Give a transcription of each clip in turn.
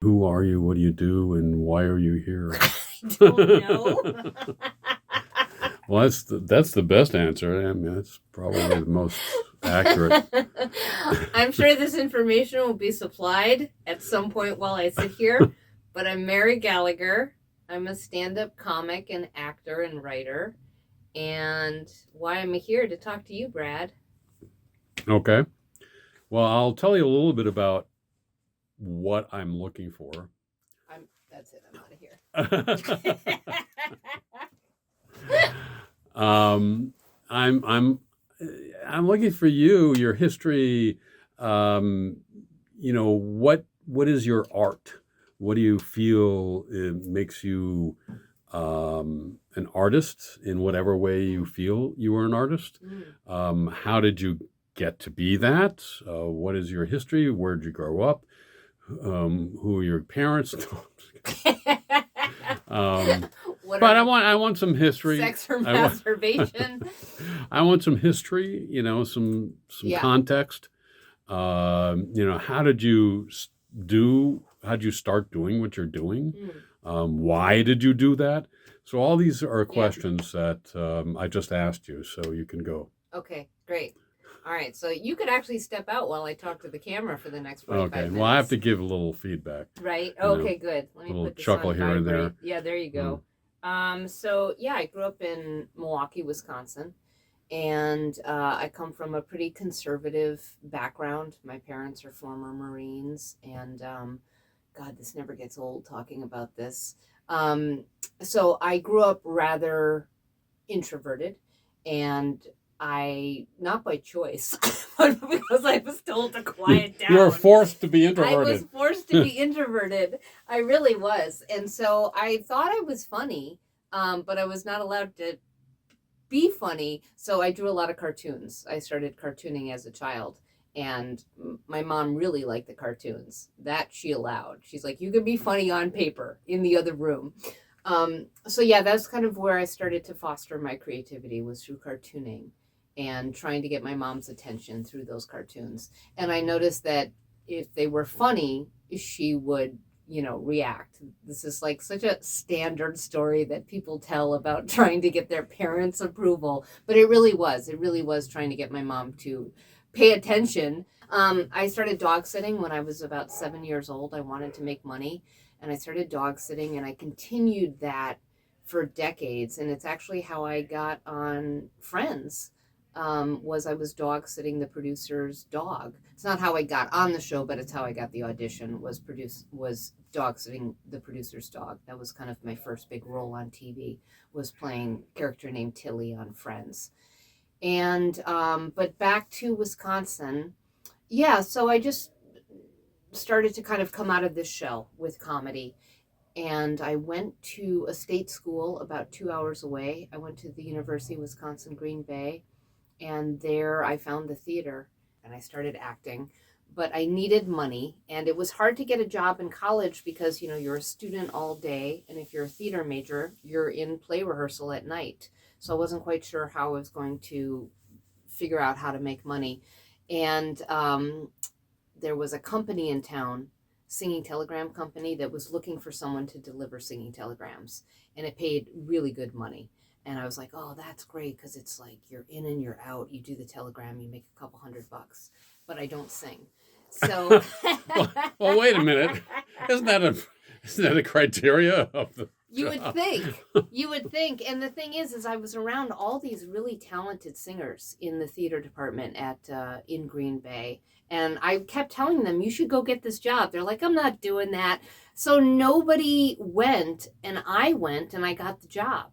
Who are you? What do you do? And why are you here? I don't know. Well, that's the best answer. I mean, that's probably the most accurate. I'm sure this information will be supplied at some point while I sit here, but I'm Mary Gallagher. I'm a stand up comic and actor and writer. And why I'm here to talk to you, Brad. Okay. Well, I'll tell you a little bit about what I'm looking for. That's it. I'm out of here. um, I'm I'm looking for you, your history. Um, what is your art? What do you feel makes you an artist in whatever way you feel you are an artist? How did you get to be that? What is your history? Where did you grow up? Who are your parents? But I want some history. Sex or masturbation? I want some history. Some context. How did you How did you start doing what you're doing? Why did you do that? So all these are questions that I just asked you, so you can go. Okay, great. All right, so you could actually step out while I talk to the camera for the next 45 minutes. Okay, well, I have to give a little feedback. Right? Okay, good. Let me put this chuckle on here and there. Yeah, there you go. So, yeah, I grew up in Milwaukee, Wisconsin, and I come from a pretty conservative background. My parents are former Marines, and God, this never gets old talking about this. So I grew up rather introverted, and not by choice, but because I was told to quiet down. You were forced to be introverted. I was forced to be introverted. I really was. And so I thought I was funny, but I was not allowed to be funny. So I drew a lot of cartoons. I started cartooning as a child. And my mom really liked the cartoons. That she allowed. She's like, you can be funny on paper in the other room. So yeah, that's kind of where I started to foster my creativity, was through cartooning and trying to get my mom's attention through those cartoons. And I noticed that if they were funny, she would, react. This is like such a standard story that people tell about trying to get their parents' approval, but it really was trying to get my mom to pay attention. I started dog sitting when I was about 7 years old. I wanted to make money, and I started dog sitting, and I continued that for decades. And it's actually how I got on Friends. I was dog sitting the producer's dog. It's not how I got on the show, but it's how I got the audition. Was dog sitting the producer's dog. That was kind of my first big role on TV. Was playing a character named Tilly on Friends. And but back to Wisconsin, yeah. So I just started to kind of come out of this shell with comedy. And I went to a state school about 2 hours away. I went to the University of Wisconsin, Green Bay. And there I found the theater and I started acting. But I needed money, and it was hard to get a job in college because, you're a student all day. And if you're a theater major, you're in play rehearsal at night. So I wasn't quite sure how I was going to figure out how to make money. And there was a company in town, singing telegram company, that was looking for someone to deliver singing telegrams. And it paid really good money. And I was like, oh, that's great, because it's like you're in and you're out. You do the telegram, you make a couple $100, but I don't sing. So, well, wait a minute. Isn't that a criteria of the You would think. And the thing is I was around all these really talented singers in the theater department in Green Bay. And I kept telling them, you should go get this job. They're like, I'm not doing that. So nobody went, and I went, and I got the job.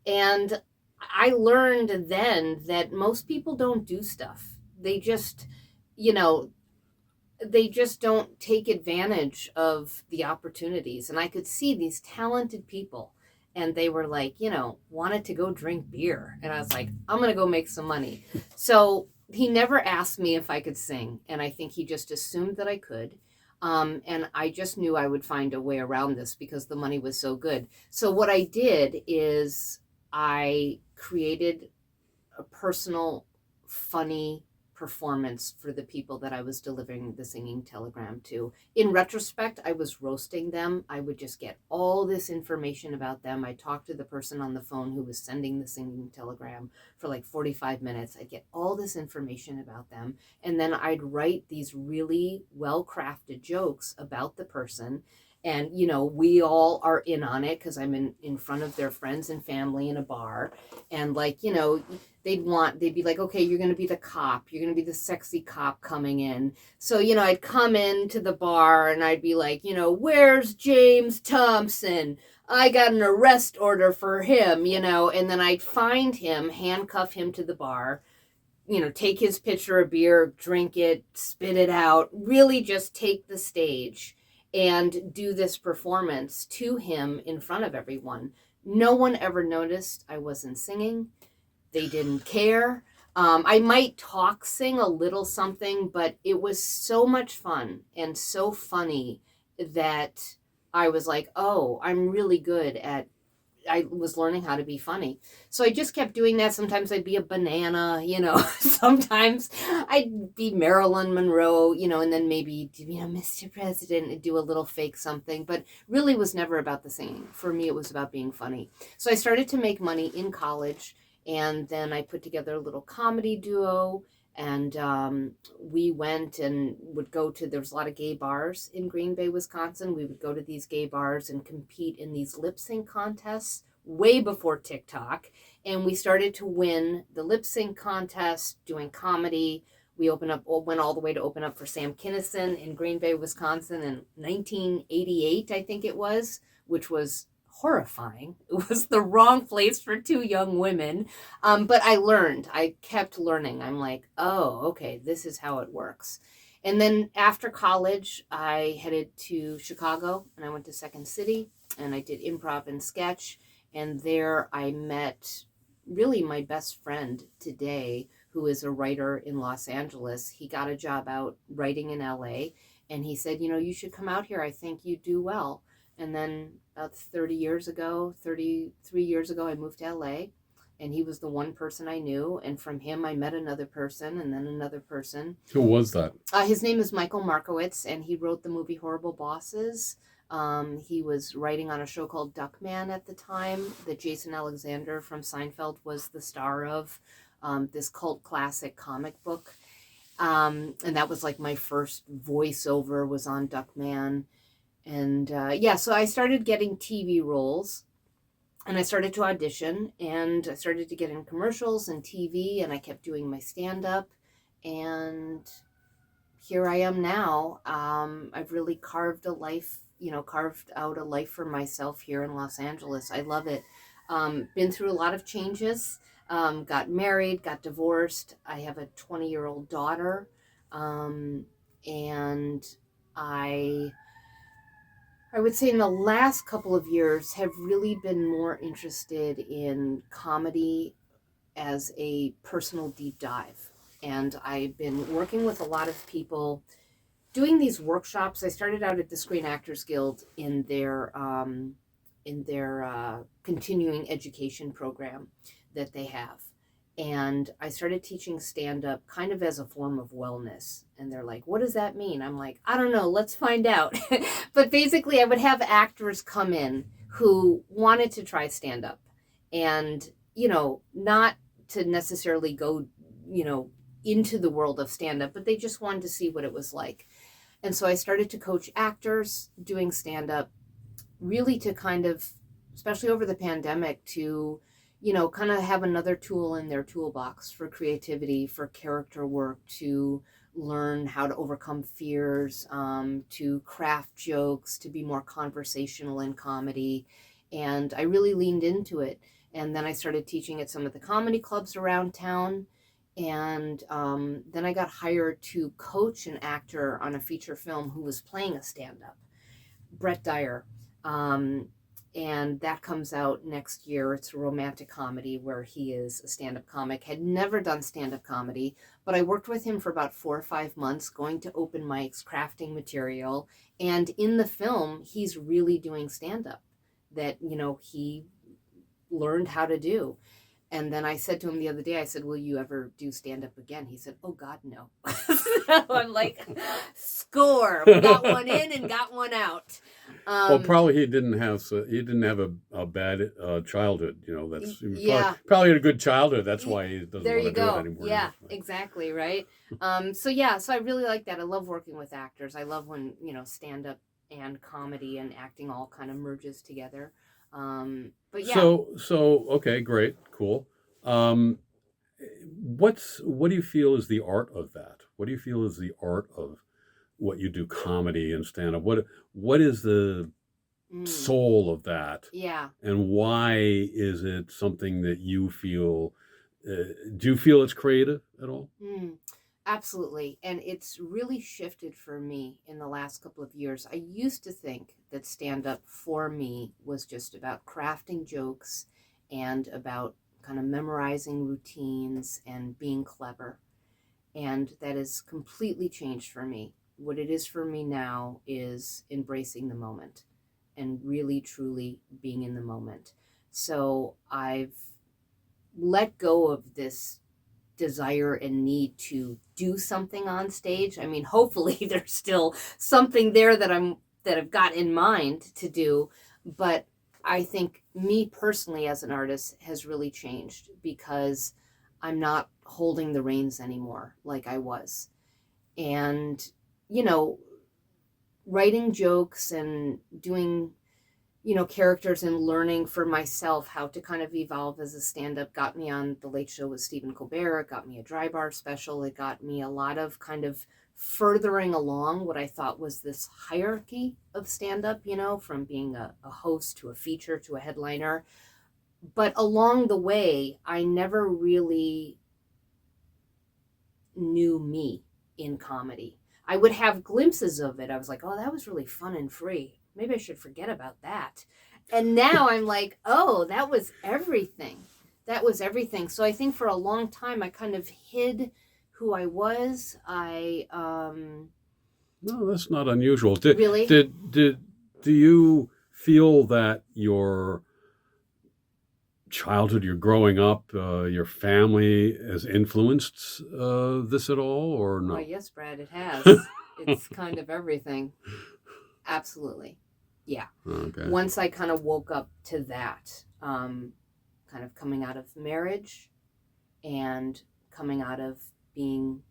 And I learned then that most people don't do stuff. They just, don't take advantage of the opportunities. And I could see these talented people, and they were like, wanted to go drink beer. And I was like, I'm going to go make some money. So he never asked me if I could sing. And I think he just assumed that I could. And I just knew I would find a way around this because the money was so good. So what I did is I created a personal, funny performance for the people that I was delivering the singing telegram to. In retrospect, I was roasting them. I would just get all this information about them. I talked to the person on the phone who was sending the singing telegram for like 45 minutes. I'd get all this information about them. And then I'd write these really well-crafted jokes about the person. And, we all are in on it because I'm in front of their friends and family in a bar. And like, they'd be like, okay, you're going to be the cop. You're going to be the sexy cop coming in. So, I'd come into the bar and I'd be like, where's James Thompson? I got an arrest order for him, and then I'd find him, handcuff him to the bar, take his pitcher of beer, drink it, spit it out, really just take the stage and do this performance to him in front of everyone. No one ever noticed I wasn't singing. They didn't care. I might sing a little something, but it was so much fun and so funny that I was like, oh, I'm really good at I was learning how to be funny. So I just kept doing that. Sometimes I'd be a banana, sometimes I'd be Marilyn Monroe, and then maybe, Mr. President, and do a little fake something, but really was never about the singing. For me, it was about being funny. So I started to make money in college, and then I put together a little comedy duo. And we went and would go to, there was a lot of gay bars in Green Bay, Wisconsin. We would go to these gay bars and compete in these lip sync contests way before TikTok. And we started to win the lip sync contest doing comedy. We went all the way to open up for Sam Kinison in Green Bay, Wisconsin in 1988, I think it was, which was horrifying. It was the wrong place for two young women. But I kept learning. I'm like, oh, okay, this is how it works. And then after college, I headed to Chicago and I went to Second City and I did improv and sketch. And there I met really my best friend today, who is a writer in Los Angeles. He got a job out writing in LA and he said, you should come out here. I think you do well. And then about 33 years ago, I moved to LA, and he was the one person I knew. And from him, I met another person and then another person. Who was that? His name is Michael Markowitz, and he wrote the movie Horrible Bosses. He was writing on a show called Duckman at the time that Jason Alexander from Seinfeld was the star of, this cult classic comic book. And that was like my first voiceover was on Duckman. And so I started getting TV roles and I started to audition and I started to get in commercials and TV and I kept doing my stand-up. And here I am now. I've really carved out a life for myself here in Los Angeles. I love it. Been through a lot of changes. Got married, got divorced. I have a 20-year-old daughter. And I would say in the last couple of years have really been more interested in comedy as a personal deep dive. And I've been working with a lot of people doing these workshops. I started out at the Screen Actors Guild in their continuing education program that they have. And I started teaching stand-up kind of as a form of wellness. And they're like, what does that mean? I'm like, I don't know, let's find out. But basically, I would have actors come in who wanted to try stand-up. And, not to necessarily go, into the world of stand-up, but they just wanted to see what it was like. And so I started to coach actors doing stand-up, really to kind of, especially over the pandemic, to kind of have another tool in their toolbox for creativity, for character work, to learn how to overcome fears, to craft jokes, to be more conversational in comedy. And I really leaned into it. And then I started teaching at some of the comedy clubs around town. And then I got hired to coach an actor on a feature film who was playing a stand-up, Brett Dyer. And that comes out next year. It's a romantic comedy where he is a stand-up comic. Had never done stand-up comedy, but I worked with him for about 4 or 5 months, going to open mics, crafting material. And in the film, he's really doing stand-up that, he learned how to do. And then I said to him the other day, I said, will you ever do stand up again? He said, oh, God, no. So I'm like, score. We got one in and got one out. Well, probably he didn't have a bad childhood. That's Yeah. probably had a good childhood. That's why he doesn't There want you to do it go. anymore. Yeah, exactly. Right. So I really like that. I love working with actors. I love when, stand up and comedy and acting all kind of merges together. But yeah. So okay, great, cool. Um, what do you feel is the art of that? What do you feel is the art of what you do, comedy and stand up? What is the soul of that? Yeah. And why is it something that you feel? Do you feel it's creative at all? Absolutely. And it's really shifted for me in the last couple of years. I used to think that stand up for me was just about crafting jokes and about kind of memorizing routines and being clever. And that has completely changed for me. What it is for me now is embracing the moment and really, truly being in the moment. So I've let go of this desire and need to do something on stage. I mean, hopefully there's still something there that I've got in mind to do, but I think me personally as an artist has really changed because I'm not holding the reins anymore like I was. And you know, writing jokes and doing characters and learning for myself how to kind of evolve as a stand-up got me on The Late Show with Stephen Colbert. It got me a Dry Bar special. It got me a lot of kind of furthering along what I thought was this hierarchy of stand-up, from being a host to a feature to a headliner. But along the way, I never really knew me in comedy. I would have glimpses of it. I was like, oh, that was really fun and free. Maybe I should forget about that. And now I'm like, oh, that was everything. That was everything. So I think for a long time, I kind of hid who I was. No, that's not unusual. Really? Do you feel that your childhood, your growing up, your family has influenced this at all, or no? Oh, yes, Brad, it has. It's kind of everything. Absolutely. Yeah. Okay. Once I kind of woke up to that, kind of coming out of marriage and coming out of being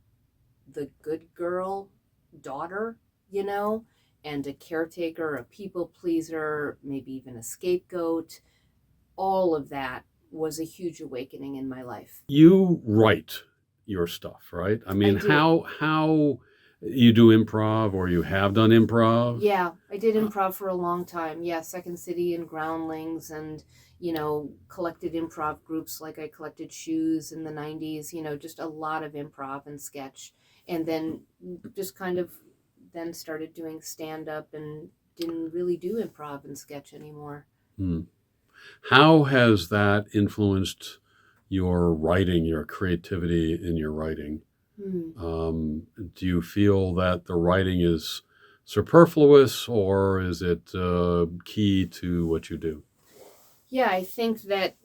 the good girl daughter, and a caretaker, a people pleaser, maybe even a scapegoat, all of that was a huge awakening in my life. You write your stuff, right? I mean, I do. how you do improv, or you have done improv? Yeah, I did improv for a long time. Yeah, Second City and Groundlings and, collected improv groups like I collected Shoes in the 90s, just a lot of improv and sketch. And then just kind of then started doing stand-up and didn't really do improv and sketch anymore. How has that influenced your writing, your creativity in your writing? Do you feel that the writing is superfluous, or is it key to what you do? Yeah, I think that,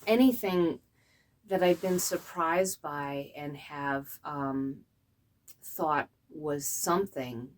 anything that I've been surprised by and have thought was something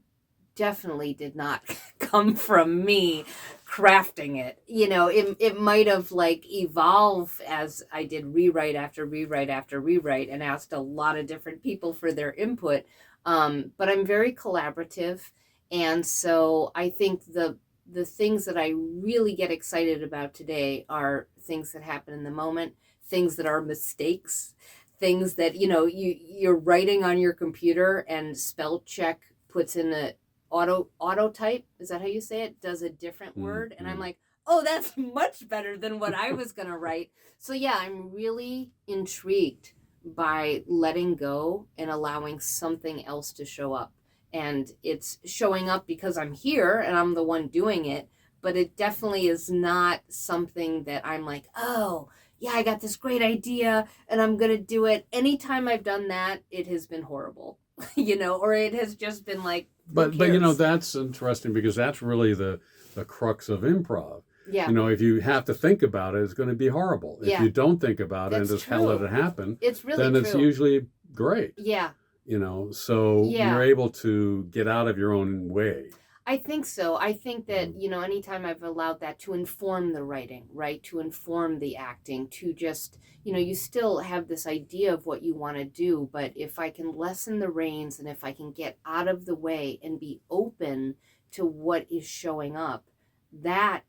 definitely did not come from me crafting it. It might have evolved as I did rewrite after rewrite after rewrite and asked a lot of different people for their input. But I'm very collaborative. And so I think the things that I really get excited about today are things that happen in the moment, things that are mistakes, things that, you're writing on your computer and spell check puts in a auto type, is that how you say it, does a different word, and I'm like, oh, that's much better than what I was gonna write. So yeah, I'm really intrigued by letting go and allowing something else to show up. And it's showing up because I'm here and I'm the one doing it, but it definitely is not something that I'm like, oh yeah, I got this great idea and I'm gonna do it. Anytime I've done that, it has been horrible. Or it has just been like, but that's interesting, because that's really the crux of improv. Yeah. You know, if you have to think about it, it's going to be horrible. If Yeah. you don't think about it and That's just let true. it happen, It's really then it's true. usually great. Yeah. You know, so you're Yeah. able to get out of your own way. I think so. I think that, Mhm. you know, anytime I've allowed that to inform the writing, right? To inform the acting, to just, you know, you still have this idea of what you want to do, but if I can lessen the reins and if I can get out of the way and be open to what is showing up, that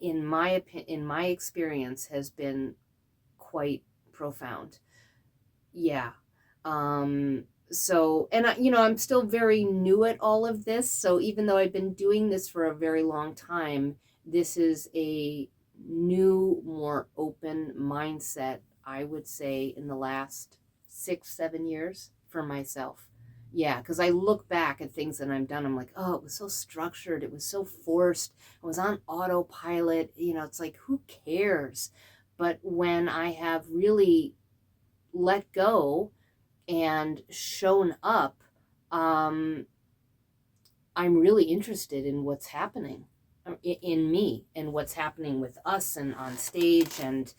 in my experience has been quite profound. Yeah. So, and I, you know, I'm still very new at all of this. So even though I've been doing this for a very long time, this is a new, more open mindset, I would say, in the last 6, 7 years for myself. Yeah, because I look back at things that I've done, I'm like, oh, it was so structured, it was so forced, I was on autopilot. You know, it's like, who cares? But when I have really let go and shown up, um, I'm really interested in what's happening in me and what's happening with us and on stage. And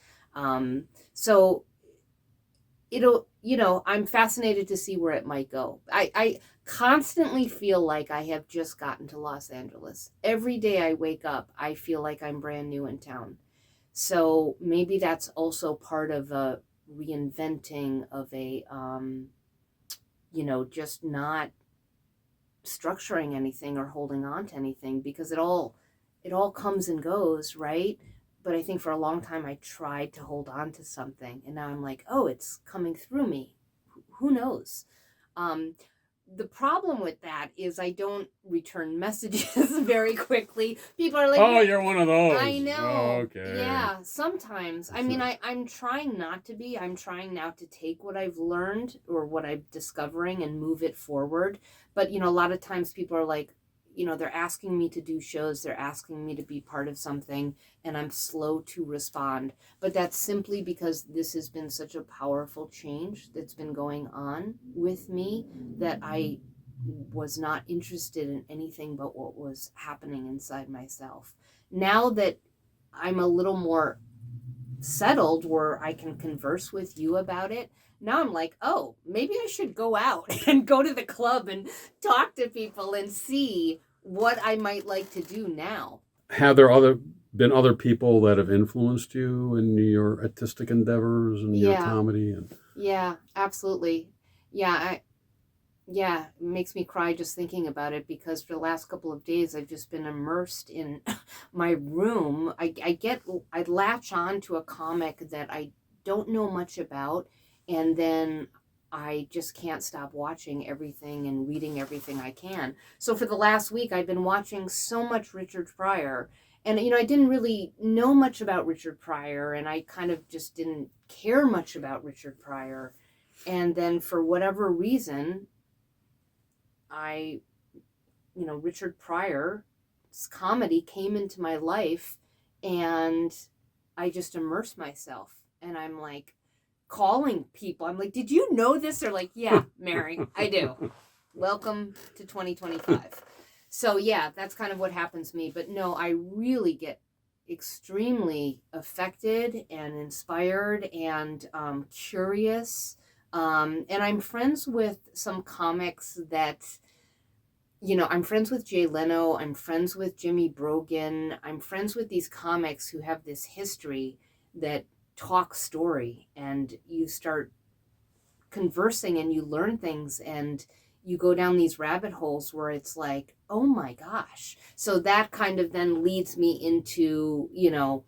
so it'll, you know, I'm fascinated to see where it might go. I constantly feel like I have just gotten to Los Angeles. Every day I wake up, I feel like I'm brand new in town. So maybe that's also part of a reinventing of a, you know, just not structuring anything or holding on to anything, because it all comes and goes, right? But I think for a long time I tried to hold on to something, and now I'm like, oh, it's coming through me. Who knows? Um, the problem with that is I don't return messages very quickly. People are like, Oh, you're one of those. I Oh, know. okay. Yeah, sometimes. I mean, I'm trying not to be. I'm trying now to take what I've learned or what I'm discovering and move it forward. But, you know, a lot of times people are like, you know, they're asking me to do shows, they're asking me to be part of something, and I'm slow to respond. But that's simply because this has been such a powerful change that's been going on with me that I was not interested in anything but what was happening inside myself. Now that I'm a little more settled where I can converse with you about it, now I'm like, oh, maybe I should go out and go to the club and talk to people and see what I might like to do now. Have there been other people that have influenced you in your artistic endeavors and your Yeah, comedy? And yeah, absolutely. Yeah, yeah, it makes me cry just thinking about it, because for the last couple of days I've just been immersed in my room. I latch on to a comic that I don't know much about, and then I just can't stop watching everything and reading everything I can. So for the last week I've been watching so much Richard Pryor. And you know, I didn't really know much about Richard Pryor, and I kind of just didn't care much about Richard Pryor. And then for whatever reason, I, you know, Richard Pryor's comedy came into my life, and I just immersed myself. And I'm like calling people. I'm like, did you know this? They're like, yeah, Mary, I do. Welcome to 2025. So, yeah, that's kind of what happens to me. But no, I really get extremely affected and inspired and curious. And I'm friends with some comics that, you know, I'm friends with Jay Leno, I'm friends with Jimmy Brogan, I'm friends with these comics who have this history that talk story, and you start conversing and you learn things, and you go down these rabbit holes where it's like, oh my gosh. So that kind of then leads me into, you know,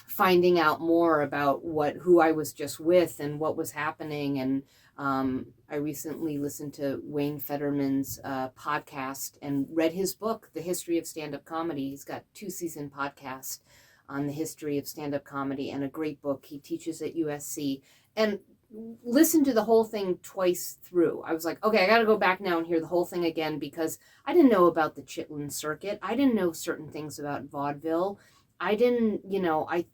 finding out more about who I was just with and what was happening. And I recently listened to Wayne Fetterman's podcast and read his book, The History of Stand-Up Comedy. He's got 2-season podcast on the history of stand-up comedy, and a great book. He teaches at USC. And listened to the whole thing twice through. I was like, okay, I got to go back now and hear the whole thing again, because I didn't know about the Chitlin circuit. I didn't know certain things about vaudeville. I didn't, you know, I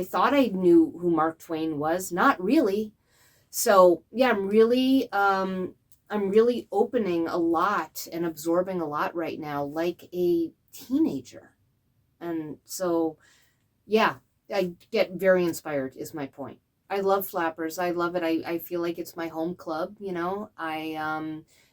thought I knew who Mark Twain was. Not really. So yeah, I'm really opening a lot and absorbing a lot right now, like a teenager. And so, yeah, I get very inspired, is my point. I love Flappers. I love it. I feel like it's my home club, you know.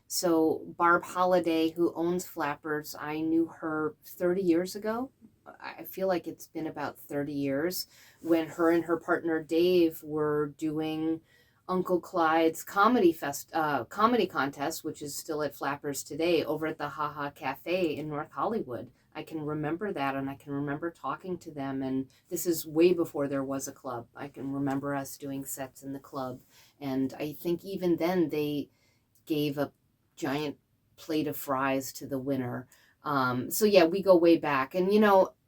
So Barb Holiday, who owns Flappers, I knew her 30 years ago. I feel like it's been about 30 years when her and her partner Dave were doing Uncle Clyde's comedy contest, which is still at Flappers today, over at the Haha Cafe in North Hollywood. I can remember that, and I can remember talking to them, and this is way before there was a club. I can remember us doing sets in the club, and I think even then they gave a giant plate of fries to the winner. So yeah, we go way back, and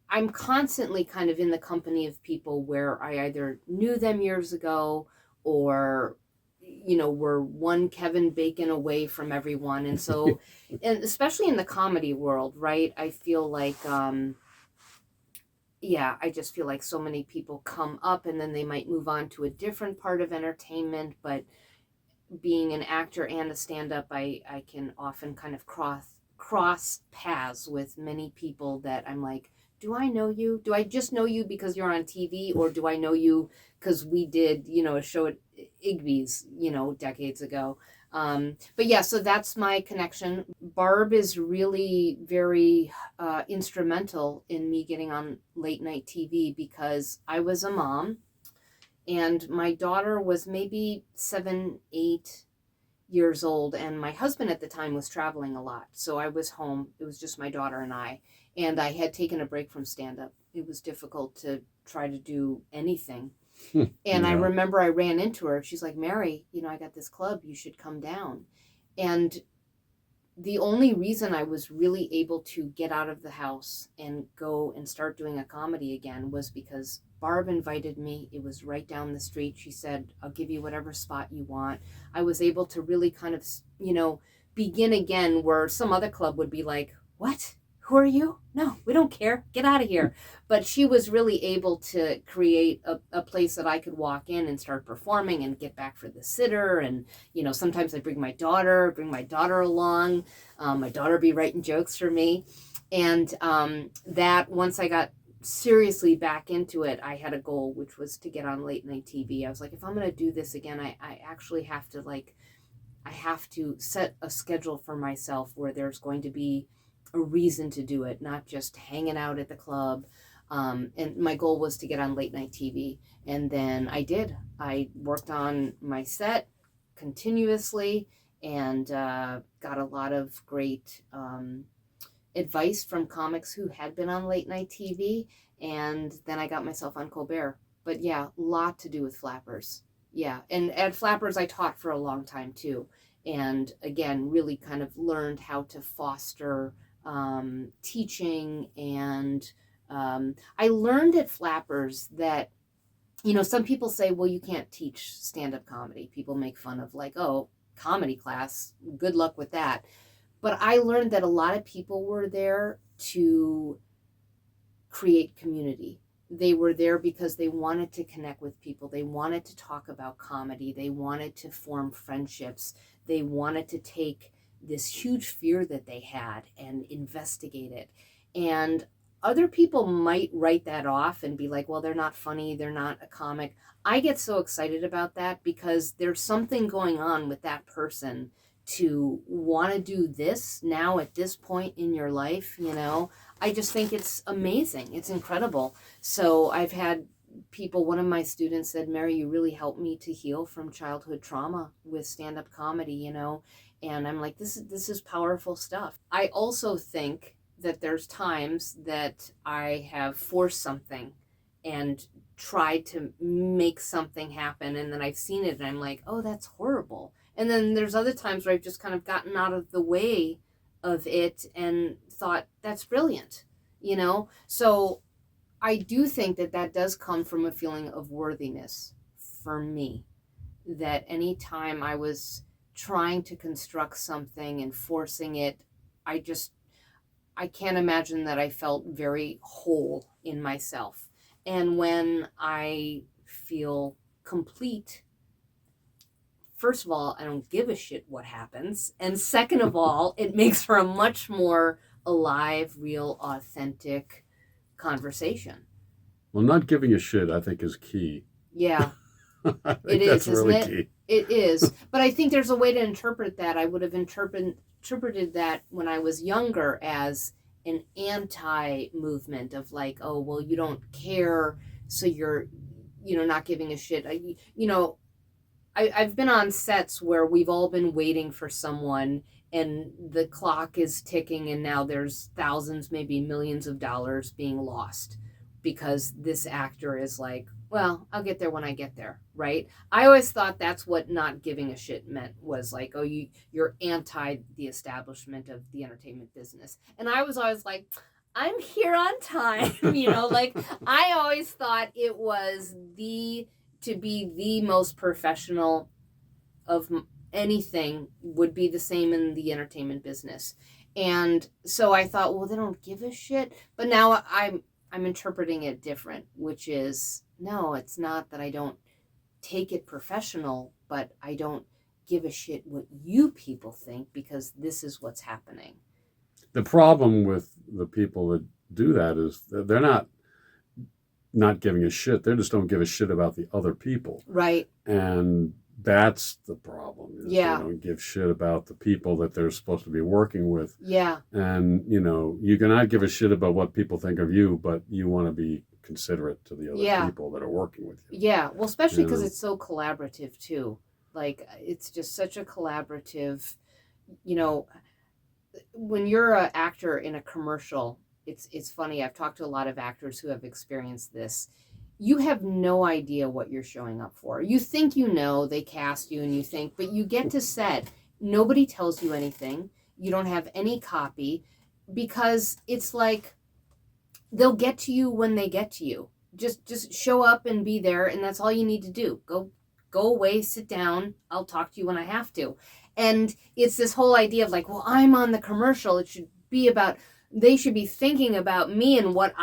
I'm constantly kind of in the company of people where I either knew them years ago, or we're one Kevin Bacon away from everyone. And so, and especially in the comedy world, right? I feel like yeah, I just feel like so many people come up and then they might move on to a different part of entertainment. But being an actor and a stand-up, I can often kind of cross paths with many people that I'm like, do I know you? Do I just know you because you're on TV, or do I know you because we did, a show at Igby's, decades ago? But yeah, so that's my connection. Barb is really very instrumental in me getting on late night TV because I was a mom and my daughter was maybe 7, 8 years old, and my husband at the time was traveling a lot, so I was home. It was just my daughter and I had taken a break from stand up. It was difficult to try to do anything. And I Yeah. remember I ran into her. She's like, Mary, I got this club, you should come down. And the only reason I was really able to get out of the house and go and start doing a comedy again was because Barb invited me. It was right down the street. She said, I'll give you whatever spot you want. I was able to really kind of, begin again, where some other club would be like, what? Who are you? No, we don't care. Get out of here. But she was really able to create a place that I could walk in and start performing and get back for the sitter. And, sometimes I bring my daughter along. My daughter be writing jokes for me. And that once I got seriously back into it, I had a goal, which was to get on late night TV. I was like, if I'm going to do this again, I actually have to I have to set a schedule for myself where there's going to be a reason to do it, not just hanging out at the club. And my goal was to get on late night TV. And then I did. I worked on my set continuously and got a lot of great advice from comics who had been on late night TV. And then I got myself on Colbert. But yeah, a lot to do with Flappers. Yeah. And at Flappers, I taught for a long time too. And again, really kind of learned how to foster teaching. And I learned at Flappers that, some people say, well, you can't teach stand-up comedy. People make fun of like, oh, comedy class, good luck with that. But I learned that a lot of people were there to create community. They were there because they wanted to connect with people. They wanted to talk about comedy. They wanted to form friendships. They wanted to take this huge fear that they had and investigate it. And other people might write that off and be like, well, they're not funny, they're not a comic. I get so excited about that because there's something going on with that person to want to do this now at this point in your life. I just think it's amazing. It's incredible. So I've had people, one of my students said, Mary, you really helped me to heal from childhood trauma with stand-up comedy, and I'm like, this is powerful stuff. I also think that there's times that I have forced something and tried to make something happen, and then I've seen it and I'm like, oh, that's horrible. And then there's other times where I've just kind of gotten out of the way of it and thought, that's brilliant, So I do think that does come from a feeling of worthiness for me, that anytime I was trying to construct something and forcing it, I can't imagine that I felt very whole in myself. And when I feel complete, first of all, I don't give a shit what happens. And second of all, it makes for a much more alive, real, authentic conversation. Well, not giving a shit, I think, is key. Yeah, I it think is, that's isn't really it? key. It is. But I think there's a way to interpret that. I would have interpreted that when I was younger as an anti movement of like, oh, well, you don't care, so you're, not giving a shit. I've been on sets where we've all been waiting for someone and the clock is ticking and now there's thousands, maybe millions of dollars being lost because this actor is like, well, I'll get there when I get there, right? I always thought that's what not giving a shit meant, was like, oh, you're anti the establishment of the entertainment business. And I was always like, I'm here on time, like I always thought it was to be the most professional of anything would be the same in the entertainment business. And so I thought, well, they don't give a shit. But now I'm interpreting it different, which is, no, it's not that I don't take it professional, but I don't give a shit what you people think because this is what's happening. The problem with the people that do that is that they're not giving a shit. They just don't give a shit about the other people. Right. And that's the problem. Is Yeah. They don't give shit about the people that they're supposed to be working with. Yeah. And, you cannot give a shit about what people think of you, but you want to be considerate to the other people that are working with you. Yeah. Well, especially because it's so collaborative too. Like, it's just such a collaborative, when you're an actor in a commercial, it's funny. I've talked to a lot of actors who have experienced this. You have no idea what you're showing up for. You think they cast you and you think, but you get to set. Nobody tells you anything. You don't have any copy because it's like they'll get to you when they get to you. Just show up and be there, and that's all you need to do. Go away, sit down. I'll talk to you when I have to. And it's this whole idea of like, well, I'm on the commercial. It should be about, they should be thinking about me and what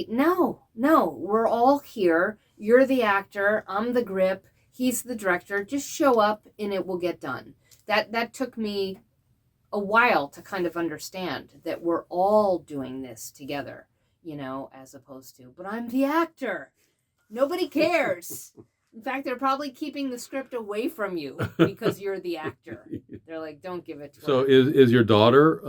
no, we're all here. You're the actor. I'm the grip. He's the director. Just show up and it will get done. That took me a while to kind of understand that we're all doing this together, as opposed to, but I'm the actor. Nobody cares. In fact, they're probably keeping the script away from you because you're the actor. They're like, don't give it to her. So is your daughter,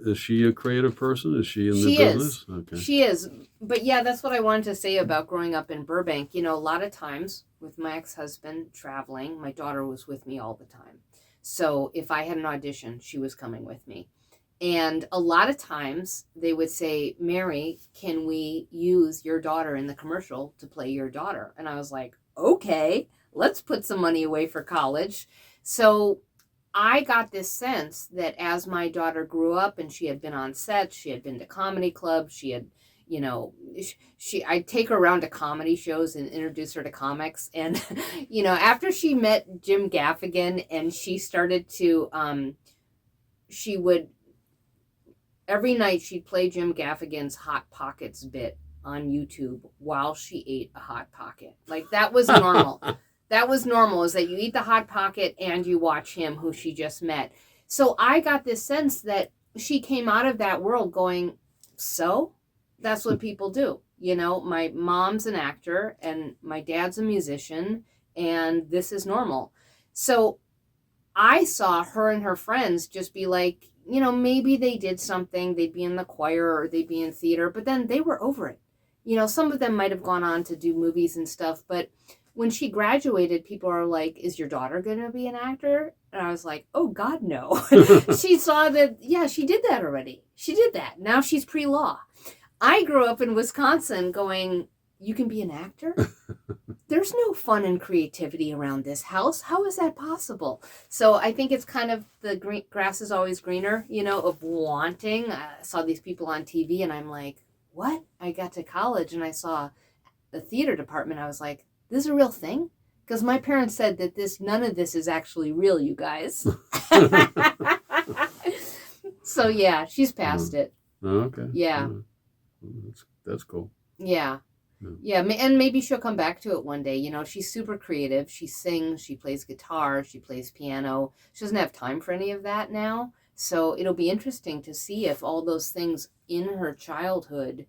is she a creative person? Is she in the business? Okay. She is. But yeah, that's what I wanted to say about growing up in Burbank. A lot of times with my ex-husband traveling, my daughter was with me all the time. So if I had an audition, she was coming with me. And a lot of times they would say, Mary, can we use your daughter in the commercial to play your daughter? And I was like, okay, let's put some money away for college. So I got this sense that as my daughter grew up and she had been on set, she had been to comedy clubs, she had, I'd take her around to comedy shows and introduce her to comics. And, after she met Jim Gaffigan and she started to, she would, every night she'd play Jim Gaffigan's Hot Pockets bit on YouTube while she ate a Hot Pocket. Like, that was normal. That was normal, is that you eat the Hot Pocket and you watch him, who she just met. So I got this sense that she came out of that world going, so that's what people do. My mom's an actor and my dad's a musician and this is normal. So I saw her and her friends just be like, maybe they did something, they'd be in the choir or they'd be in theater, but then they were over it. Some of them might have gone on to do movies and stuff, but when she graduated, people are like, is your daughter going to be an actor? And I was like, oh, God, no. She saw that, yeah, she did that already. She did that. Now she's pre-law. I grew up in Wisconsin going, you can be an actor? There's no fun and creativity around this house. How is that possible? So I think it's kind of the grass is always greener, of wanting. I saw these people on TV and I'm like, what? I got to college and I saw the theater department. I was like, this is a real thing? Because my parents said that none of this is actually real, you guys. So yeah, she's past it. Okay. Yeah. That's cool. Yeah. Yeah, and maybe she'll come back to it one day. She's super creative. She sings, she plays guitar, she plays piano. She doesn't have time for any of that now. So it'll be interesting to see if all those things in her childhood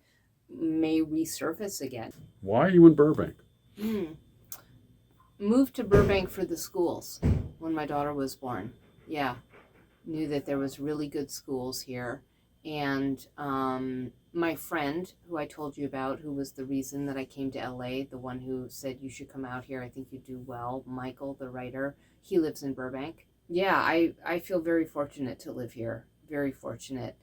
may resurface again. Why are you in Burbank? Hmm. Moved to Burbank for the schools when my daughter was born. Yeah, knew that there was really good schools here, and my friend who I told you about, who was the reason that I came to LA, the one who said you should come out here, I think you do well, Michael, the writer, he lives in Burbank. Yeah, I feel very fortunate to live here, very fortunate.